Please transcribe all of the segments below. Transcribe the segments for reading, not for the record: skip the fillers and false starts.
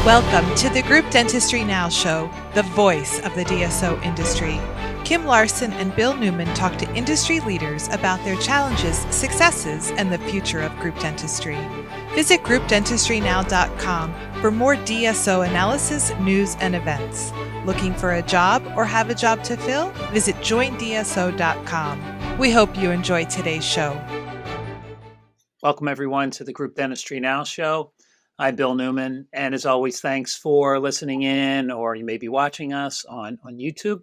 Welcome to the Group Dentistry Now Show, the voice of the DSO industry. Kim Larson and Bill Newman talk to industry leaders about their challenges, successes, and the future of group dentistry. Visit groupdentistrynow.com for more DSO analysis, news, and events. Looking for a job or have a job to fill? Visit joindso.com. We hope you enjoy today's show. Welcome, everyone, to the Group Dentistry Now Show. I'm Bill Newman, and as always, thanks for listening in, or you may be watching us on YouTube.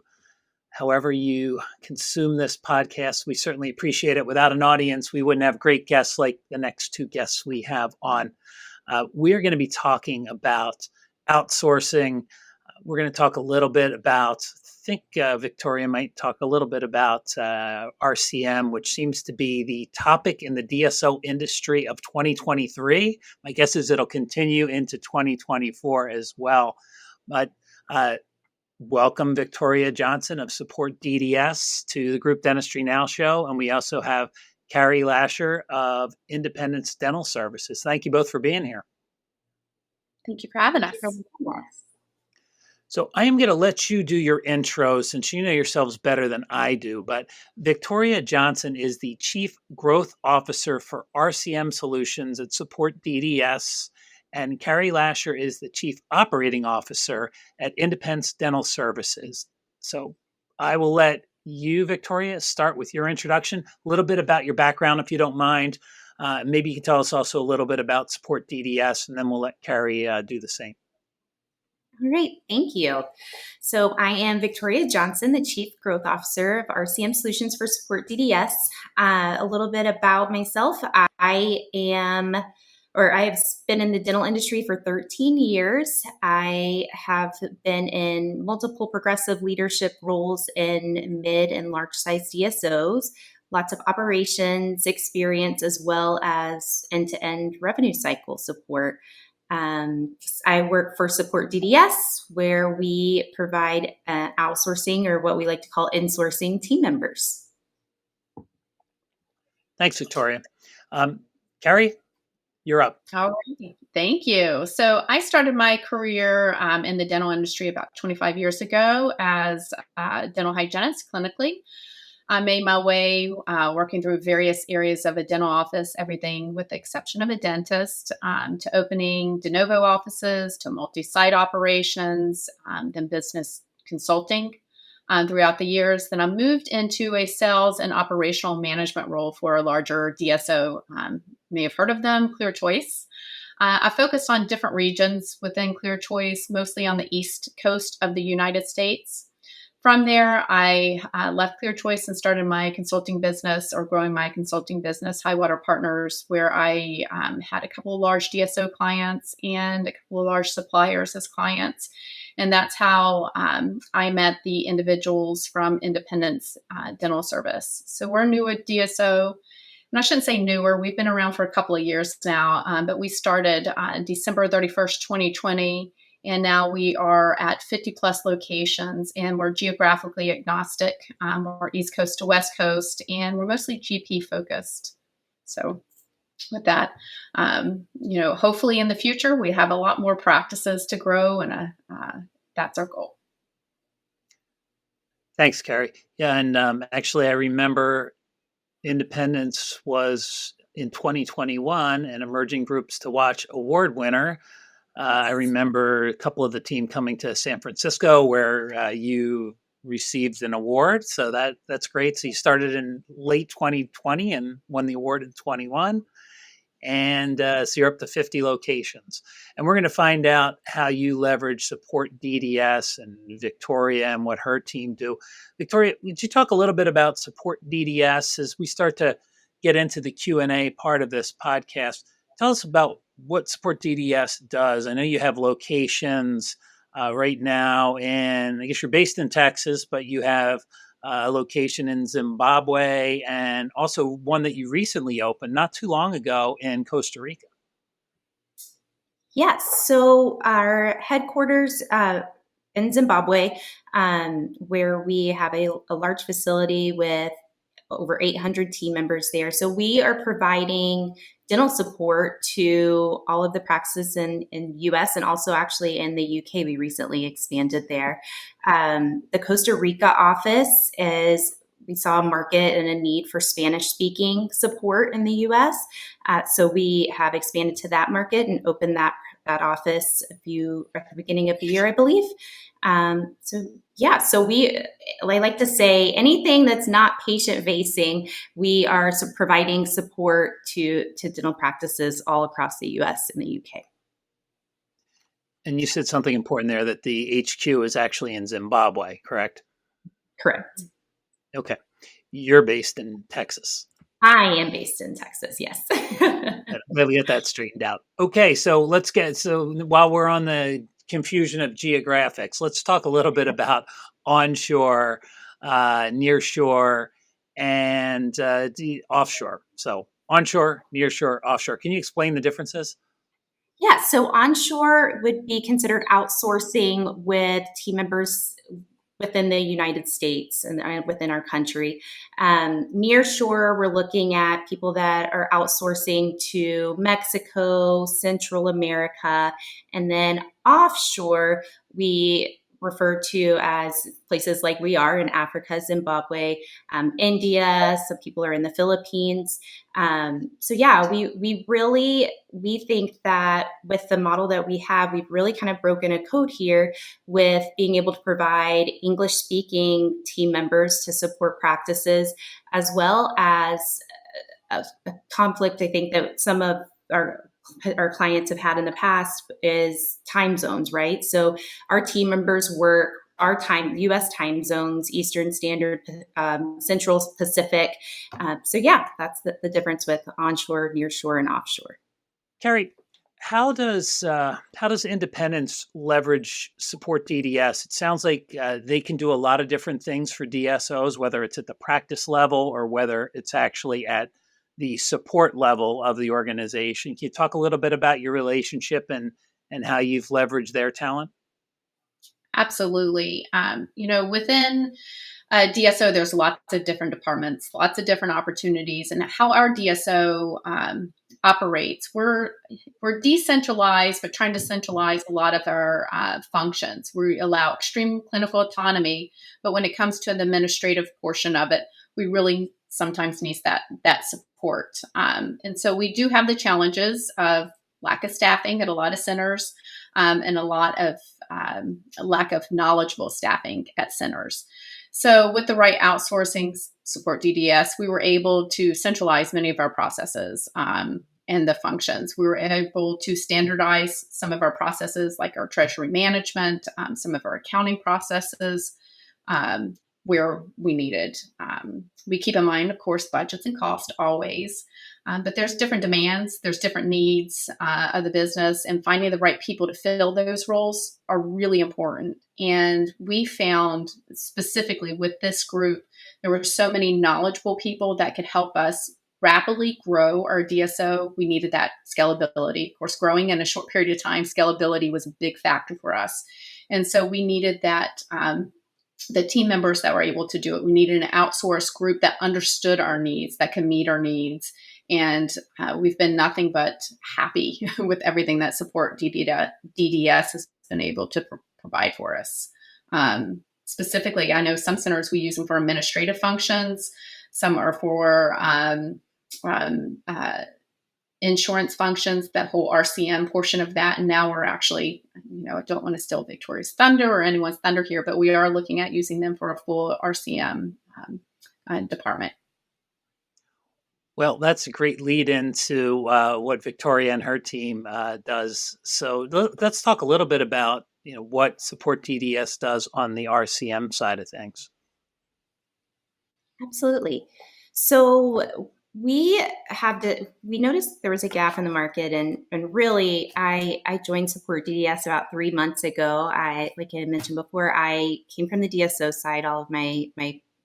However you consume this podcast, we certainly appreciate it. Without an audience, we wouldn't have great guests like the next two guests we have on. We're going to be talking about outsourcing. We're going to talk a little bit about, I think Victoria might talk a little bit about RCM, which seems to be the topic in the DSO industry of 2023. My guess is it'll continue into 2024 as well. But welcome, Victoria Johnson of SupportDDS to the Group Dentistry Now Show. And we also have Carey Lasher of Independence Dental Services. Thank you both for being here. Thank you for having us. So I am going to let you do your intros since you know yourselves better than I do. But Victoria Johnson is the Chief Growth Officer for RCM Solutions at SupportDDS. And Carey Lasher is the Chief Operating Officer at Independence Dental Services. So I will let you, Victoria, start with your introduction, a little bit about your background, if you don't mind. Maybe you can tell us also a little bit about SupportDDS, and then we'll let Carey do the same. All right, thank you. So I am Victoria Johnson, the Chief Growth Officer of RCM Solutions for SupportDDS. A little bit about myself. I have been in the dental industry for 13 years. I have been in multiple progressive leadership roles in mid and large size DSOs, lots of operations experience, as well as end-to-end revenue cycle support. I work for SupportDDS, where we provide outsourcing, or what we like to call insourcing, team members. Thanks, Victoria. Carey, you're up. All right. Thank you. So I started my career in the dental industry about 25 years ago as a dental hygienist clinically. I made my way working through various areas of a dental office, everything with the exception of a dentist, to opening de novo offices, to multi-site operations, then business consulting throughout the years. Then I moved into a sales and operational management role for a larger DSO. May have heard of them, Clear Choice. I focused on different regions within Clear Choice, mostly on the East Coast of the United States. From there, I left Clear Choice and started my consulting business, or growing my consulting business, Highwater Partners, where I had a couple of large DSO clients and a couple of large suppliers as clients. And that's how I met the individuals from Independence Dental Service. So we're new at DSO. And I shouldn't say newer. We've been around for a couple of years now, but we started December 31st, 2020. And now we are at 50 plus locations, and we're geographically agnostic. We're East Coast to West Coast, and we're mostly GP focused. So with that, hopefully in the future, we have a lot more practices to grow, and that's our goal. Thanks, Carey. Yeah, and actually I remember Independence was in 2021 an Emerging Groups to Watch award winner. I remember a couple of the team coming to San Francisco where you received an award. So that's great. So you started in late 2020 and won the award in 21. And so you're up to 50 locations. And we're going to find out how you leverage SupportDDS and Victoria and what her team do. Victoria, would you talk a little bit about SupportDDS as we start to get into the Q&A part of this podcast? Tell us about what SupportDDS does. I know you have locations right now, and I guess you're based in Texas, but you have a location in Zimbabwe and also one that you recently opened not too long ago in Costa Rica. Yes. So our headquarters in Zimbabwe, where we have a large facility with over 800 team members there. So we are providing dental support to all of the practices in US and also actually in the UK. We recently expanded there. The Costa Rica office we saw a market and a need for Spanish speaking support in the US. So we have expanded to that market and opened that office at the beginning of the year, I believe. So I like to say anything that's not patient facing, we are providing support to dental practices all across the US and the UK. And you said something important there, that the HQ is actually in Zimbabwe, correct? Correct. Okay. You're based in Texas. I am based in Texas, yes. Let me get that straightened out. Okay, so while we're on the confusion of geographics, let's talk a little bit about onshore, nearshore, and the offshore. So onshore, nearshore, offshore. Can you explain the differences? Yeah, so onshore would be considered outsourcing with team members within the United States and within our country. Nearshore, we're looking at people that are outsourcing to Mexico, Central America, and then offshore, we refer to as places like we are in Africa, Zimbabwe, India. Some people are in the Philippines. We think that with the model that we have, we've really kind of broken a code here with being able to provide English speaking team members to support practices, as well as a conflict I think that some of our clients have had in the past is time zones, right? So our team members work our time, US time zones, Eastern Standard, Central Pacific. That's the difference with onshore, nearshore, and offshore. Carey, how does independence leverage SupportDDS? It sounds like they can do a lot of different things for DSOs, whether it's at the practice level or whether it's actually at the support level of the organization. Can you talk a little bit about your relationship and how you've leveraged their talent? Absolutely. Within DSO, there's lots of different departments, lots of different opportunities, and how our DSO operates. We're decentralized, but trying to centralize a lot of our functions. We allow extreme clinical autonomy, but when it comes to the administrative portion of it, we really sometimes need that support. And so we do have the challenges of lack of staffing at a lot of centers, and a lot of lack of knowledgeable staffing at centers. So with the right outsourcing SupportDDS, we were able to centralize many of our processes and the functions. We were able to standardize some of our processes, like our treasury management, some of our accounting processes, where we needed. We keep in mind, of course, budgets and cost always, but there's different demands, there's different needs of the business, and finding the right people to fill those roles are really important. And we found specifically with this group, there were so many knowledgeable people that could help us rapidly grow our DSO. We needed that scalability. Of course, growing in a short period of time, scalability was a big factor for us. And so we needed that, the team members that were able to do it. We needed an outsourced group that understood our needs, that can meet our needs. And we've been nothing but happy with everything that SupportDDS has been able to provide for us. Specifically, I know some centers we use them for administrative functions. Some are for insurance functions, that whole RCM portion of that. And now we're actually, I don't want to steal Victoria's thunder or anyone's thunder here, but we are looking at using them for a full RCM department. Well, that's a great lead into what Victoria and her team does. So let's talk a little bit about what SupportDDS does on the RCM side of things. Absolutely. So we noticed there was a gap in the market, and really I joined SupportDDS about 3 months ago. Like I mentioned before, I came from the DSO side. All of my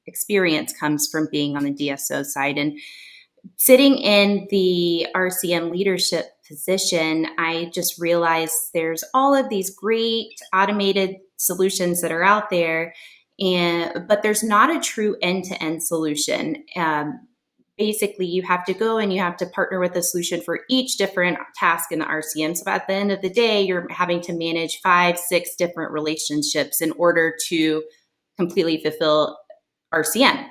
experience comes from being on the DSO side, and sitting in the RCM leadership position, I just realized there's all of these great automated solutions that are out there, But there's not a true end-to-end solution. Basically, you have to go and you have to partner with a solution for each different task in the RCM. So at the end of the day, you're having to manage 5, 6 different relationships in order to completely fulfill RCM.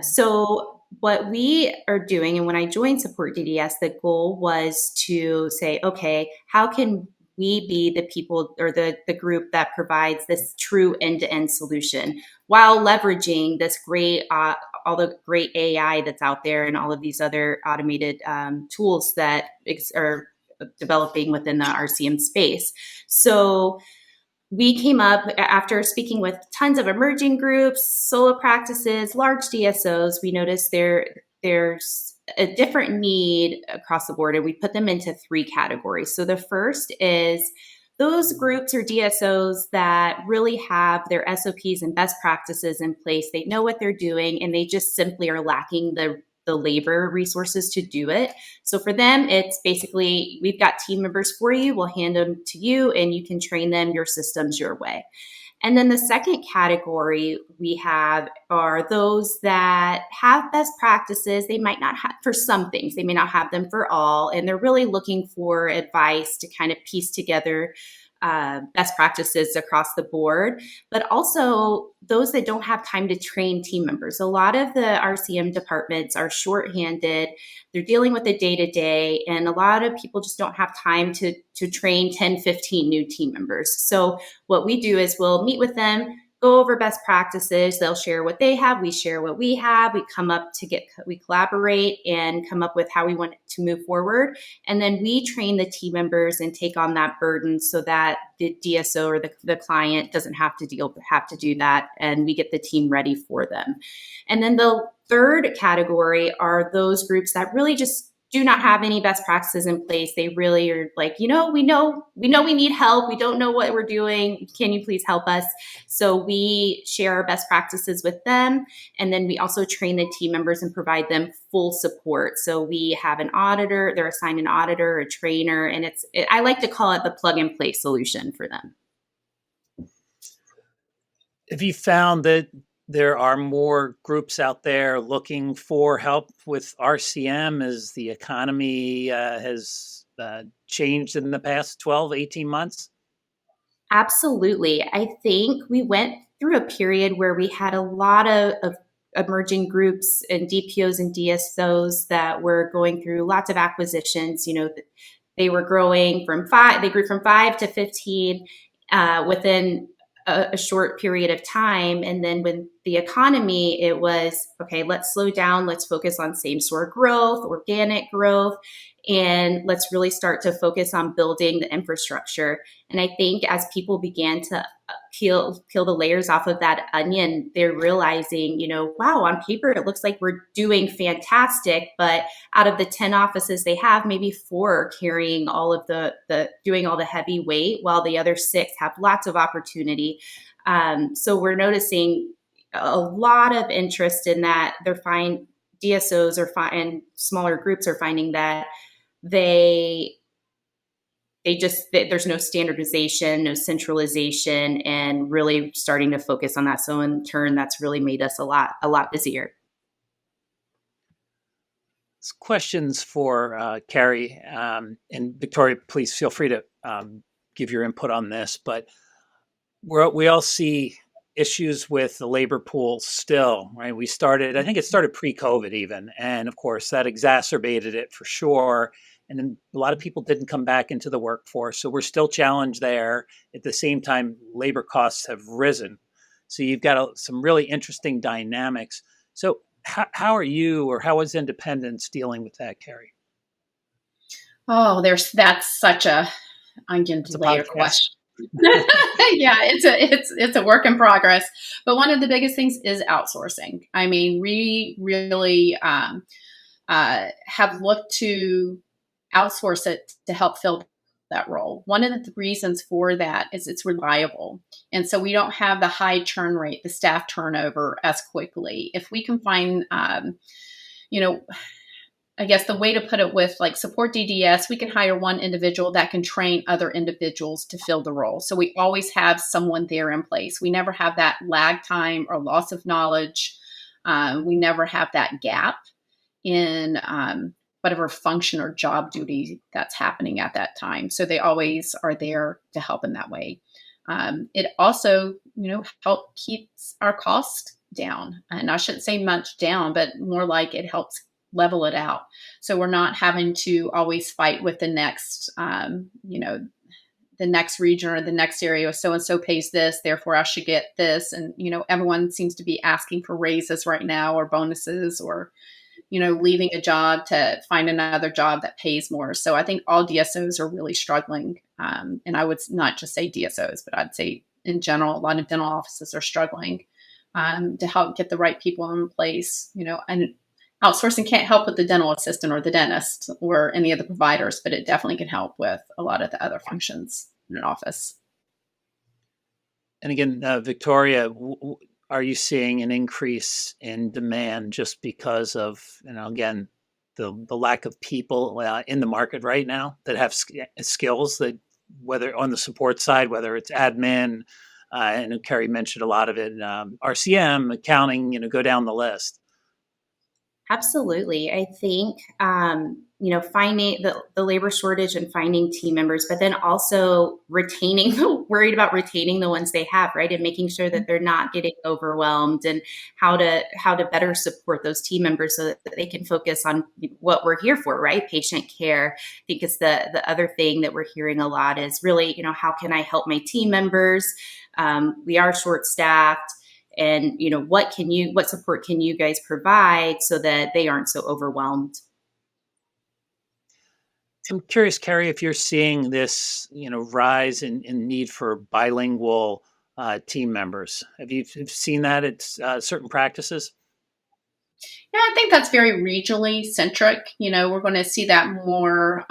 So what we are doing, and when I joined SupportDDS, the goal was to say, okay, how can we be the people or the group that provides this true end-to-end solution while leveraging this great, all the great AI that's out there and all of these other automated tools that are developing within the RCM space. So we came up after speaking with tons of emerging groups, solo practices, large DSOs. We noticed there's a different need across the board, and we put them into 3 categories. So the first is those groups or DSOs that really have their SOPs and best practices in place. They know what they're doing, and they just simply are lacking the labor resources to do it. So for them, it's basically, we've got team members for you. We'll hand them to you and you can train them your systems your way. And then the second category we have are those that have best practices. They might not have for some things, they may not have them for all. And they're really looking for advice to kind of piece together best practices across the board, but also those that don't have time to train team members. A lot of the RCM departments are shorthanded. They're dealing with the day-to-day, and a lot of people just don't have time to train 10, 15 new team members. So what we do is we'll meet with them, go over best practices. They'll share what they have. We share what we have. We collaborate and come up with how we want to move forward. And then we train the team members and take on that burden so that the DSO or the client doesn't have to do that. And we get the team ready for them. And then the third category are those groups that really just do not have any best practices in place. They really are like, we know we need help. We don't know what we're doing. Can you please help us? So we share our best practices with them. And then we also train the team members and provide them full support. So we have an auditor, they're assigned an auditor, a trainer, and I like to call it the plug and play solution for them. Have you found that there are more groups out there looking for help with RCM as the economy has changed in the past 12, 18 months? Absolutely. I think we went through a period where we had a lot of emerging groups and DPOs and DSOs that were going through lots of acquisitions. They were growing they grew from 5 to 15 within a short period of time. And then when the economy, it was, okay, let's slow down. Let's focus on same store growth, organic growth, and let's really start to focus on building the infrastructure. And I think as people began to peel the layers off of that onion, they're realizing, wow, on paper, it looks like we're doing fantastic, but out of the 10 offices they have, maybe 4 are carrying all of doing all the heavy weight, while the other 6 have lots of opportunity. So we're noticing a lot of interest in that. DSOs and smaller groups are finding that there's no standardization, no centralization, and really starting to focus on that. So in turn, that's really made us a lot busier. Questions for Carey and Victoria. Please feel free to give your input on this. But we all see issues with the labor pool still, right? I think it started pre-COVID even. And of course, that exacerbated it for sure. And then a lot of people didn't come back into the workforce. So we're still challenged there. At the same time, labor costs have risen. So you've got some really interesting dynamics. So how are you, or how is Independence dealing with that, Carey? Oh, that's such a onion layer question. Yeah, it's a work in progress. But one of the biggest things is outsourcing. I mean, we really have looked to outsource it to help fill that role. One of the reasons for that is it's reliable. And so we don't have the high churn rate, the staff turnover as quickly. If we can find, I guess the way to put it with like SupportDDS, we can hire one individual that can train other individuals to fill the role. So we always have someone there in place. We never have that lag time or loss of knowledge. We never have that gap in whatever function or job duty that's happening at that time. So they always are there to help in that way. It also, help keeps our cost down. And I shouldn't say much down, but more like it helps level it out. So we're not having to always fight with the next, the next region or the next area. So-and-so pays this, therefore I should get this. And, everyone seems to be asking for raises right now or bonuses or, leaving a job to find another job that pays more. So I think all DSOs are really struggling. And I would not just say DSOs, but I'd say in general, a lot of dental offices are struggling to help get the right people in place, and outsourcing can't help with the dental assistant or the dentist or any of the providers, but it definitely can help with a lot of the other functions in an office. And again, Victoria, are you seeing an increase in demand just because of, again, the lack of people in the market right now that have skills that, whether on the support side, whether it's admin, and Carey mentioned a lot of it, RCM, accounting, go down the list. Absolutely. I think, finding the labor shortage and finding team members, but then also worried about retaining the ones they have, right? And making sure that they're not getting overwhelmed and how to better support those team members so that they can focus on what we're here for, right? Patient care. I think it's the other thing that we're hearing a lot is really, how can I help my team members? We are short staffed. And, what support can you guys provide so that they aren't so overwhelmed? I'm curious, Carey, if you're seeing this, rise in need for bilingual team members. Have you seen that at certain practices? Yeah, I think that's very regionally centric. We're going to see that more.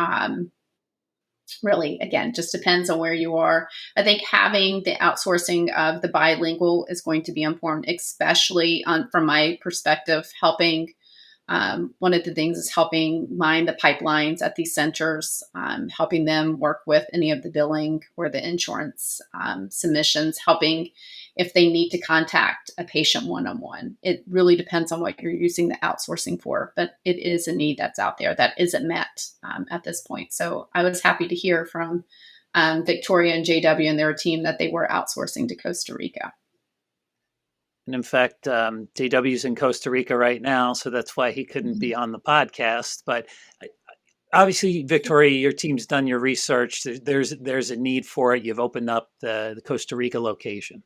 Really, again, just depends on where you are. I think having the outsourcing of the bilingual is going to be important, especially from my perspective, helping. One of the things is helping mine the pipelines at these centers, helping them work with any of the billing or the insurance submissions, helping if they need to contact a patient one-on-one. It really depends on what you're using the outsourcing for, but it is a need that's out there that isn't met at this point. So I was happy to hear from Victoria and JW and their team that they were outsourcing to Costa Rica. And in fact, JW's in Costa Rica right now, so that's why he couldn't be on the podcast. But obviously, Victoria, your team's done your research. There's a need for it. You've opened up the Costa Rica location.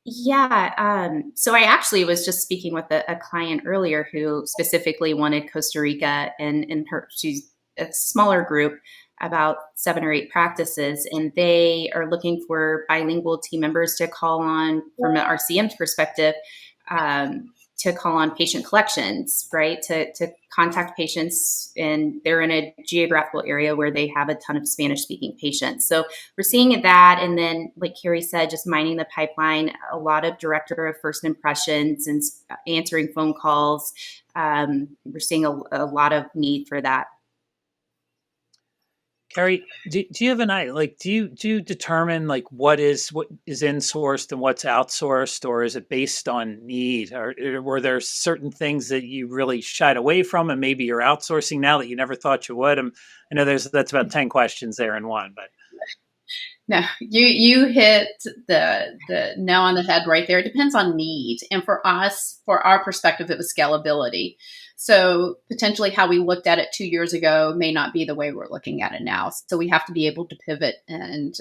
Yeah. So I actually was just speaking with a client earlier who specifically wanted Costa Rica, and she's a smaller group, about 7 or 8 practices, and they are looking for bilingual team members to call on from an RCM's perspective, to call on patient collections, right? To contact patients, and they're in a geographical area where they have a ton of Spanish speaking patients. So we're seeing that. And then, like Carey said, just mining the pipeline, a lot of director of first impressions and answering phone calls. We're seeing a lot of need for that. Carey, do you have an idea? Like, do you determine like what is insourced and what's outsourced, or is it based on need? Or were there certain things that you really shied away from, and maybe you're outsourcing now that you never thought you would? I know that's about 10 questions there in one, but no, you hit the nail on the head right there. It depends on need, and for us, for our perspective, it was scalability. So potentially how we looked at it 2 years ago may not be the way we're looking at it now. So we have to be able to pivot. And,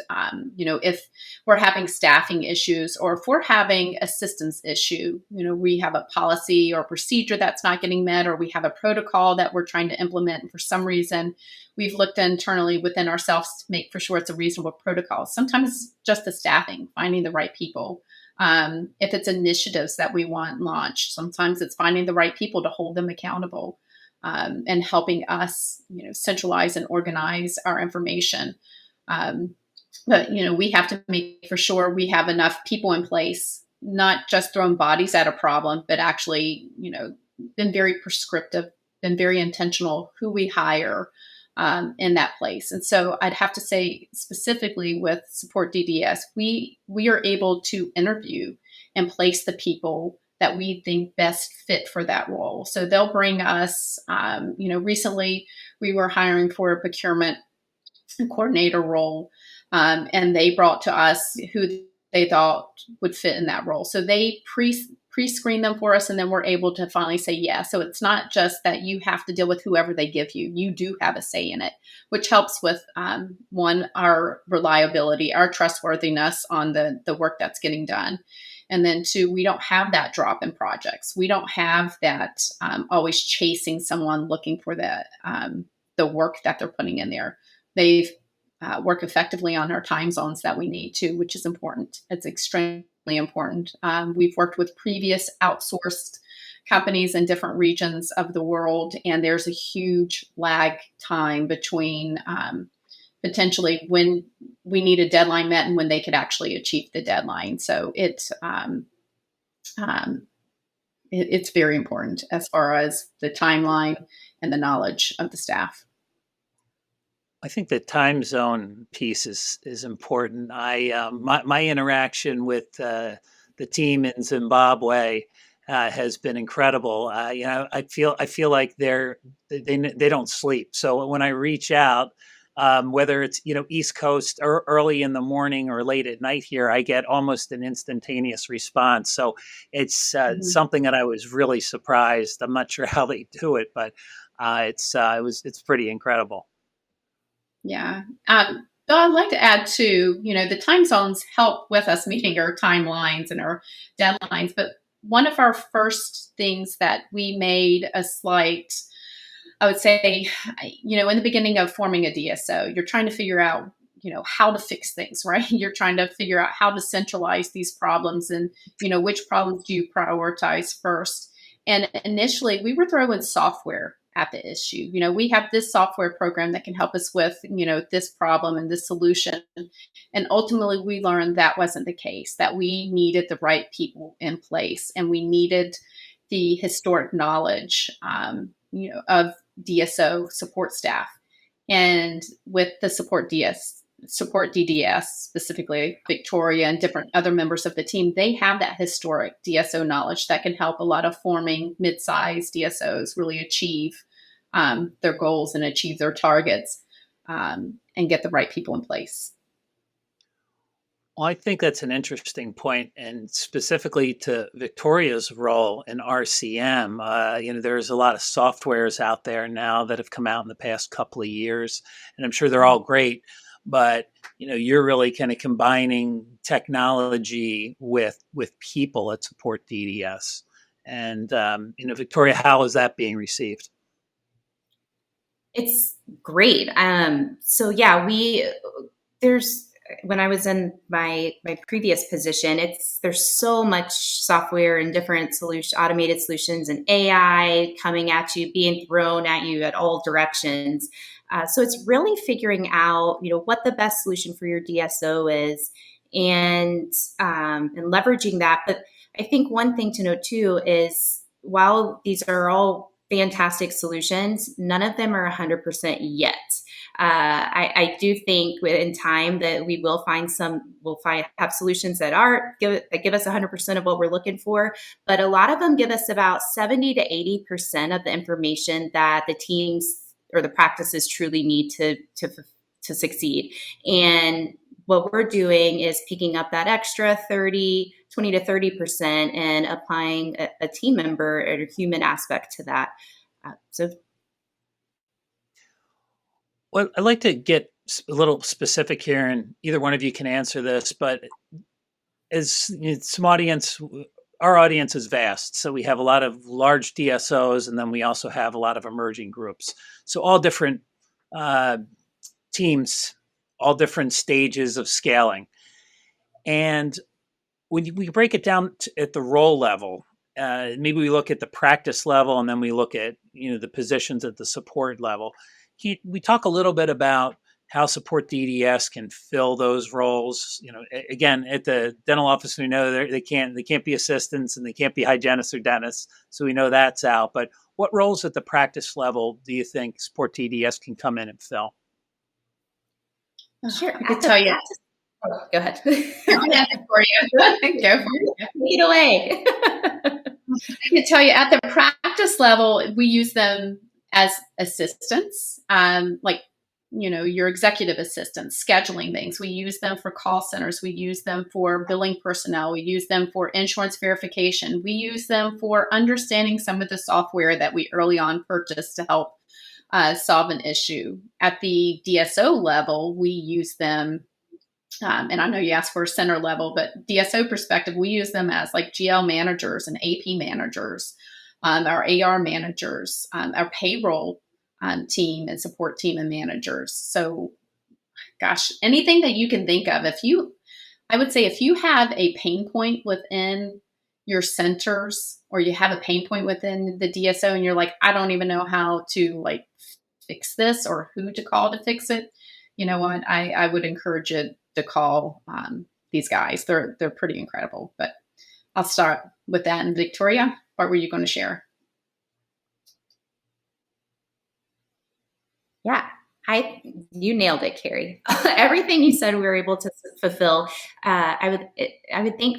if we're having staffing issues or if we're having a systems issue, we have a policy or procedure that's not getting met, or we have a protocol that we're trying to implement. And for some reason, we've looked internally within ourselves to make for sure it's a reasonable protocol. Sometimes it's just the staffing, finding the right people. If it's initiatives that we want launched, sometimes it's finding the right people to hold them accountable, and helping us, centralize and organize our information. But, we have to make for sure we have enough people in place, not just throwing bodies at a problem, but actually, been very prescriptive been very intentional who we hire in that place. And so I'd have to say specifically with SupportDDS, we are able to interview and place the people that we think best fit for that role. So they'll bring us, recently we were hiring for a procurement coordinator role, and they brought to us who they thought would fit in that role. So they pre-screen them for us, and then we're able to finally say yes. So it's not just that you have to deal with whoever they give you. You do have a say in it, which helps with, one, our reliability, our trustworthiness on the work that's getting done. And then two, we don't have that drop in projects. We don't have that always chasing someone looking for the work that they're putting in there. They work effectively on our time zones that we need to, which is important. It's extremely important. We've worked with previous outsourced companies in different regions of the world, and there's a huge lag time between potentially when we need a deadline met and when they could actually achieve the deadline. So it's very important as far as the timeline and the knowledge of the staff. I think the time zone piece is important. My interaction with the team in Zimbabwe has been incredible. I feel like they don't sleep. So when I reach out, whether it's East Coast or early in the morning or late at night here, I get almost an instantaneous response. So it's something that I was really surprised. I'm not sure how they do it, but it's pretty incredible. Yeah. Though I'd like to add too, the time zones help with us meeting our timelines and our deadlines. But one of our first things that we made a slight, I would say, in the beginning of forming a DSO, you're trying to figure out, how to fix things, right? You're trying to figure out how to centralize these problems and, which problems do you prioritize first. And initially we were throwing software at the issue. We have this software program that can help us with, this problem and this solution. And ultimately we learned that wasn't the case, that we needed the right people in place, and we needed the historic knowledge, of DSO support staff. And with the SupportDDS, specifically Victoria and different other members of the team, they have that historic DSO knowledge that can help a lot of forming mid-sized DSOs really achieve their goals and achieve their targets, and get the right people in place. Well, I think that's an interesting point, and specifically to Victoria's role in RCM. There's a lot of softwares out there now that have come out in the past couple of years, and I'm sure they're all great. But you're really kind of combining technology with people at SupportDDS, and Victoria, how is that being received? It's great. So yeah, when I was in my previous position, there's so much software and different automated solutions and AI coming at you, being thrown at you at all directions. So it's really figuring out, what the best solution for your DSO is, and leveraging that. But I think one thing to note too is, while these are all fantastic solutions, none of them are 100% yet. I do think in time that we will have solutions that give us 100% of what we're looking for, but a lot of them give us about 70 to 80% of the information that the teams or the practices truly need to succeed. And what we're doing is picking up that extra 20 to 30% and applying a team member or a human aspect to that. Well, I'd like to get a little specific here, and either one of you can answer this, but as our audience is vast. So we have a lot of large DSOs, and then we also have a lot of emerging groups. So all different teams, all different stages of scaling. And when we break it down at the role level, maybe we look at the practice level, and then we look at the positions at the support level. We talk a little bit about how SupportDDS can fill those roles. Again, at the dental office, we know they can't be assistants and they can't be hygienists or dentists, so we know that's out. But what roles at the practice level do you think SupportDDS can come in and fill? Sure. I could tell you. Go ahead. Go for it. Take it away. I can tell you at the practice level, we use them as assistants, like, your executive assistants, scheduling things. We use them for call centers. We use them for billing personnel. We use them for insurance verification. We use them for understanding some of the software that we early on purchased to help solve an issue. At the DSO level, we use them, and I know you asked for a center level, but DSO perspective, we use them as like GL managers and AP managers, our AR managers, our payroll team and support team and managers. So, gosh, anything that you can think of. I would say if you have a pain point within your centers, or you have a pain point within the DSO and you're like, I don't even know how to like fix this or who to call to fix it, you know what? I would encourage you to call these guys. They're pretty incredible. But I'll start with that. And Victoria, what were you going to share? Yeah, you nailed it, Carey. Everything you said, we were able to fulfill. I would think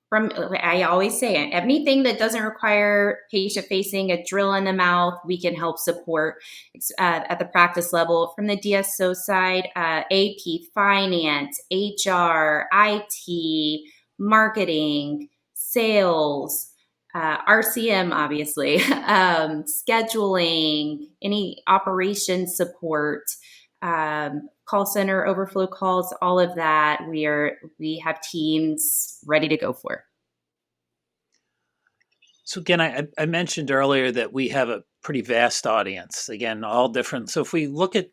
I always say, anything that doesn't require patient facing, a drill in the mouth, we can help support at the practice level. From the DSO side, AP, finance, HR, IT, marketing, sales, RCM, obviously, scheduling, any operations support, call center, overflow calls, all of that. We have teams ready to go for. So again, I mentioned earlier that we have a pretty vast audience, again, all different. So if we look at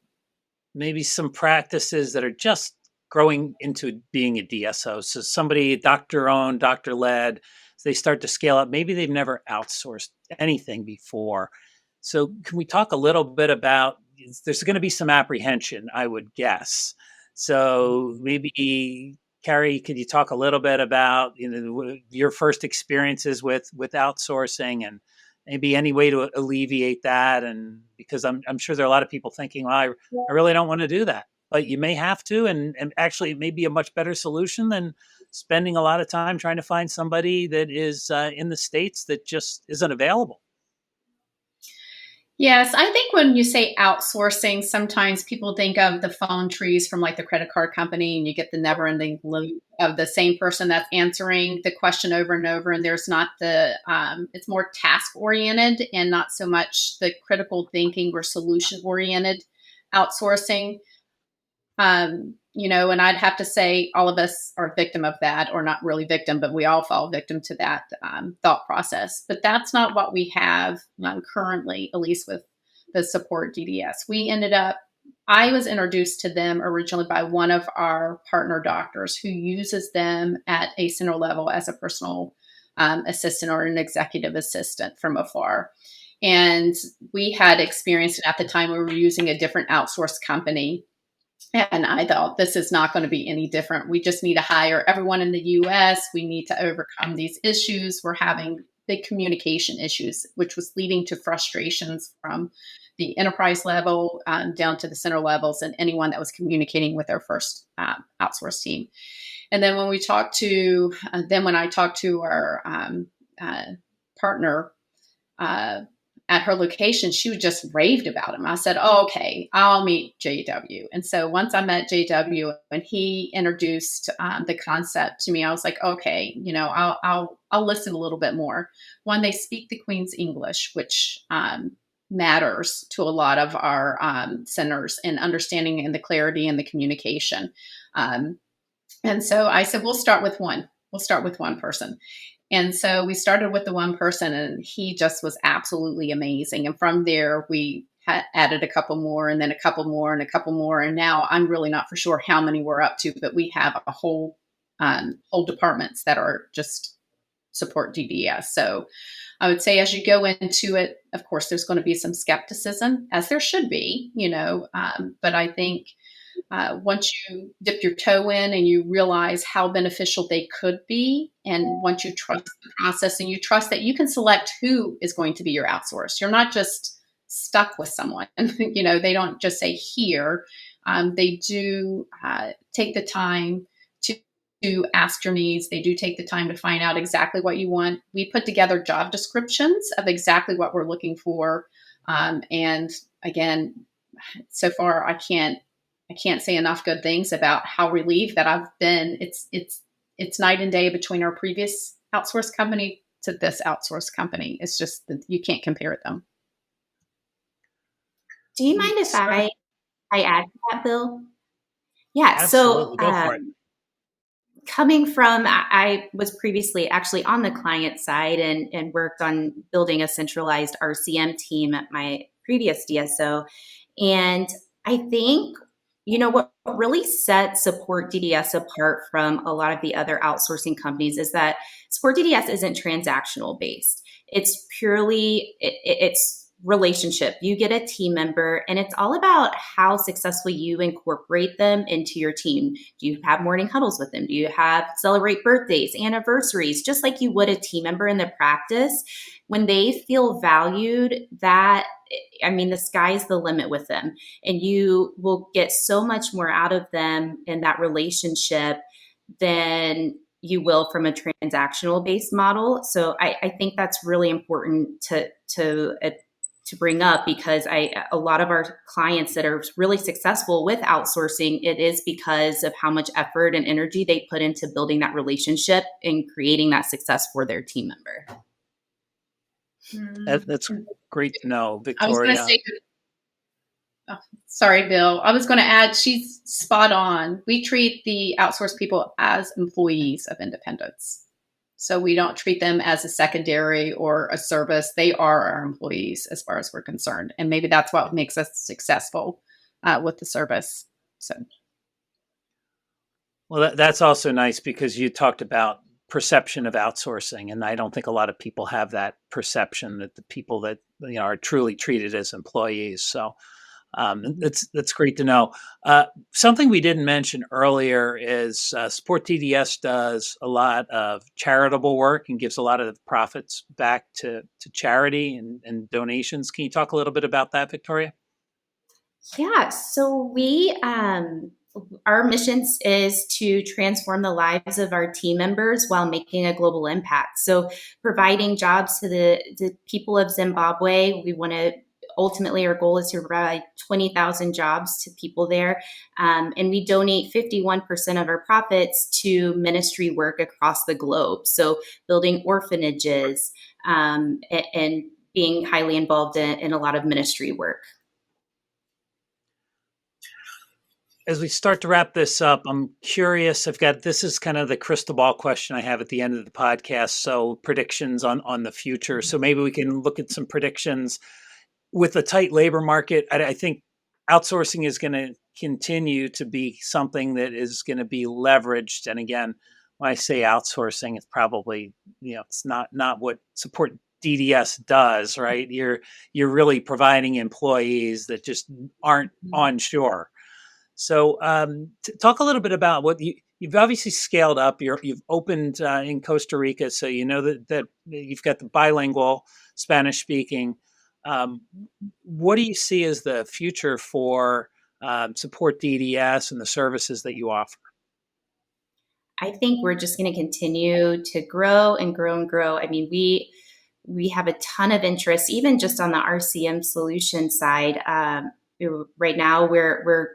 maybe some practices that are just growing into being a DSO, so somebody doctor-owned, doctor-led, they start to scale up. Maybe they've never outsourced anything before. So can we talk a little bit about, there's going to be some apprehension, I would guess. So maybe, Carey, could you talk a little bit about your first experiences with outsourcing and maybe any way to alleviate that? And because I'm sure there are a lot of people thinking, well, I really don't want to do that. But you may have to, and actually it may be a much better solution than spending a lot of time trying to find somebody that is in the States that just isn't available. Yes, I think when you say outsourcing, sometimes people think of the phone trees from like the credit card company, and you get the never-ending loop of the same person that's answering the question over and over. And there's not it's more task-oriented and not so much the critical thinking or solution-oriented outsourcing. And I'd have to say all of us are victim of that, or not really victim, but we all fall victim to that thought process. But that's not what we have currently, at least with the SupportDDS. I was introduced to them originally by one of our partner doctors who uses them at a center level as a personal assistant or an executive assistant from afar. And we had experienced it at the time. We were using a different outsourced company. And I thought, this is not going to be any different. We just need to hire everyone in the U.S. We need to overcome these issues. We're having big communication issues, which was leading to frustrations from the enterprise level down to the center levels and anyone that was communicating with our first outsourced team. And then when I talked to our partner at her location, she just raved about him. I said, oh, okay, I'll meet JW. And so once I met JW and he introduced the concept to me, I was like, okay, I'll listen a little bit more. One, they speak the Queen's English, which matters to a lot of our centers in understanding and the clarity and the communication. And so I said, we'll start with one person. And so we started with the one person, and he just was absolutely amazing. And from there, we added a couple more, and then a couple more, and a couple more. And now I'm really not for sure how many we're up to, but we have a whole departments that are just SupportDDS. So I would say as you go into it, of course, there's going to be some skepticism, as there should be, but I think once you dip your toe in and you realize how beneficial they could be, and once you trust the process and you trust that you can select who is going to be your outsource, you're not just stuck with someone. They don't just say here. They do take the time to ask your needs. They do take the time to find out exactly what you want. We put together job descriptions of exactly what we're looking for. And again, so far I can't say enough good things about how relieved that I've been. It's night and day between our previous outsource company to this outsource company. It's just that you can't compare them. Do you mind if I add to that, Bill? Yeah. Absolutely. Go for it. Coming from, I was previously actually on the client side and worked on building a centralized RCM team at my previous DSO. And I think, what really sets SupportDDS apart from a lot of the other outsourcing companies is that SupportDDS isn't transactional based. It's purely, it's relationship. You get a team member, and it's all about how successful you incorporate them into your team. Do you have morning huddles with them? Do you celebrate birthdays, anniversaries, just like you would a team member in the practice? When they feel valued, the sky's the limit with them, and you will get so much more out of them in that relationship than you will from a transactional based model. So I think that's really important to bring up, because a lot of our clients that are really successful with outsourcing, it is because of how much effort and energy they put into building that relationship and creating that success for their team member. That's great to know, Victoria. I was going to say, sorry, Bill. I was going to add, she's spot on. We treat the outsourced people as employees of independents. So we don't treat them as a secondary or a service. They are our employees as far as we're concerned. And maybe that's what makes us successful with the service. So, well, that's also nice, because you talked about perception of outsourcing. And I don't think a lot of people have that perception, that the people that are truly treated as employees. So that's great to know. Something we didn't mention earlier is SupportDDS does a lot of charitable work and gives a lot of the profits back to charity and donations. Can you talk a little bit about that, Victoria? Yeah. So our mission is to transform the lives of our team members while making a global impact. So providing jobs to the people of Zimbabwe. We want to ultimately, our goal is to provide 20,000 jobs to people there. And we donate 51% of our profits to ministry work across the globe. So building orphanages and being highly involved in a lot of ministry work. As we start to wrap this up, I'm curious. This is kind of the crystal ball question I have at the end of the podcast. So predictions on the future. So maybe we can look at some predictions. With a tight labor market, I think outsourcing is going to continue to be something that is going to be leveraged. And again, when I say outsourcing, it's probably, it's not what SupportDDS does, right? You're really providing employees that just aren't onshore. So talk a little bit about what you've obviously scaled up. You've opened in Costa Rica, so that you've got the bilingual Spanish speaking. What do you see as the future for SupportDDS and the services that you offer? I think we're just going to continue to grow and grow and grow. I mean, we have a ton of interest, even just on the RCM solution side. Right now, we're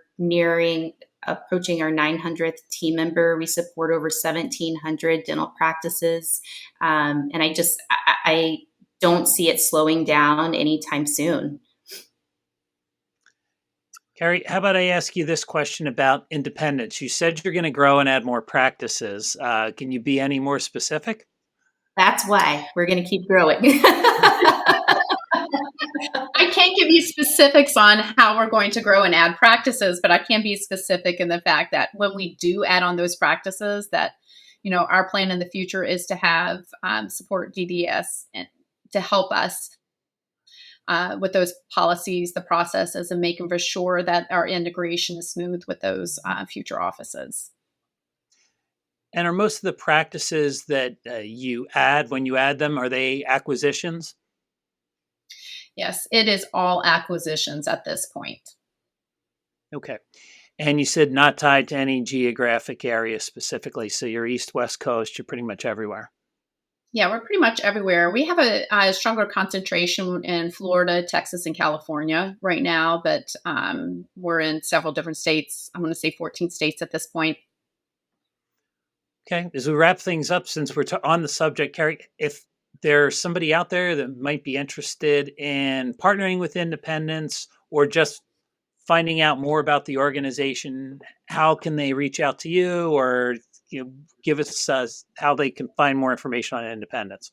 approaching our 900th team member. We support over 1,700 dental practices, and I don't see it slowing down anytime soon. Carey, how about I ask you this question about independence? You said you're going to grow and add more practices. Can you be any more specific? That's why we're going to keep growing. I can't give you specifics on how we're going to grow and add practices, but I can be specific in the fact that when we do add on those practices, that our plan in the future is to have SupportDDS to help us with those policies, the processes, and making for sure that our integration is smooth with those future offices. And are most of the practices that you add, when you add them, are they acquisitions? Yes, it is all acquisitions at this point. Okay. And you said not tied to any geographic area specifically. So you're East, West Coast, you're pretty much everywhere. Yeah, we're pretty much everywhere. We have a stronger concentration in Florida, Texas, and California right now, but we're in several different states. I'm going to say 14 states at this point. Okay. As we wrap things up, since we're on the subject, Carey, if there's somebody out there that might be interested in partnering with independents or just finding out more about the organization, how can they reach out to you, or give us how they can find more information on independence?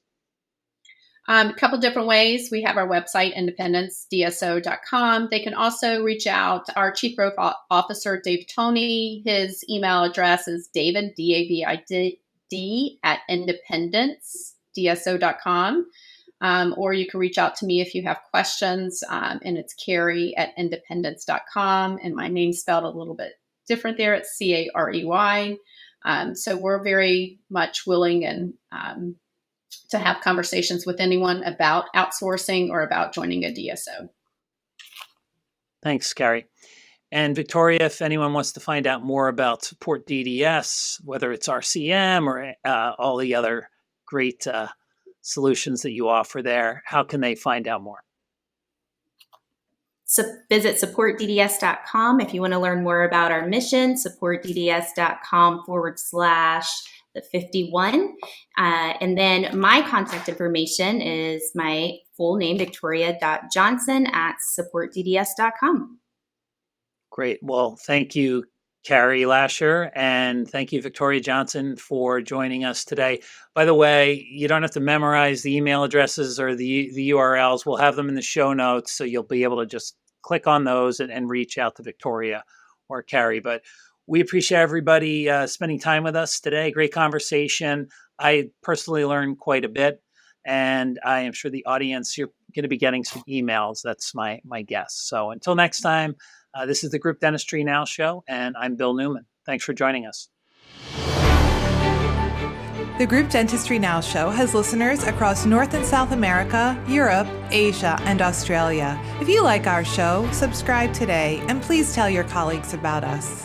A couple different ways. We have our website, independencedso.com. They can also reach out. Our Chief Growth Officer, Dave Toney, his email address is David, D-A-V-I-D, at independencedso.com. Or you can reach out to me if you have questions, and it's Carey at independence.com. And my name's spelled a little bit different there. It's C-A-R-E-Y. So we're very much willing and to have conversations with anyone about outsourcing or about joining a DSO. Thanks, Carey. And Victoria, if anyone wants to find out more about SupportDDS, whether it's RCM or all the other great solutions that you offer there, how can they find out more? So visit supportdds.com if you want to learn more about our mission, supportdds.com/the51. And then my contact information is my full name, victoria.johnson@supportdds.com. Great. Well, thank you, Carey Lasher, and thank you, Victoria Johnson, for joining us today. By the way, you don't have to memorize the email addresses or the URLs. We'll have them in the show notes, so you'll be able to just click on those and reach out to Victoria or Carey. But we appreciate everybody spending time with us today. Great conversation. I personally learned quite a bit, and I am sure the audience, you're going to be getting some emails. That's my guess. So until next time, this is the Group Dentistry Now Show, and I'm Bill Newman. Thanks for joining us. The Group Dentistry Now Show has listeners across North and South America, Europe, Asia, and Australia. If you like our show, subscribe today, and please tell your colleagues about us.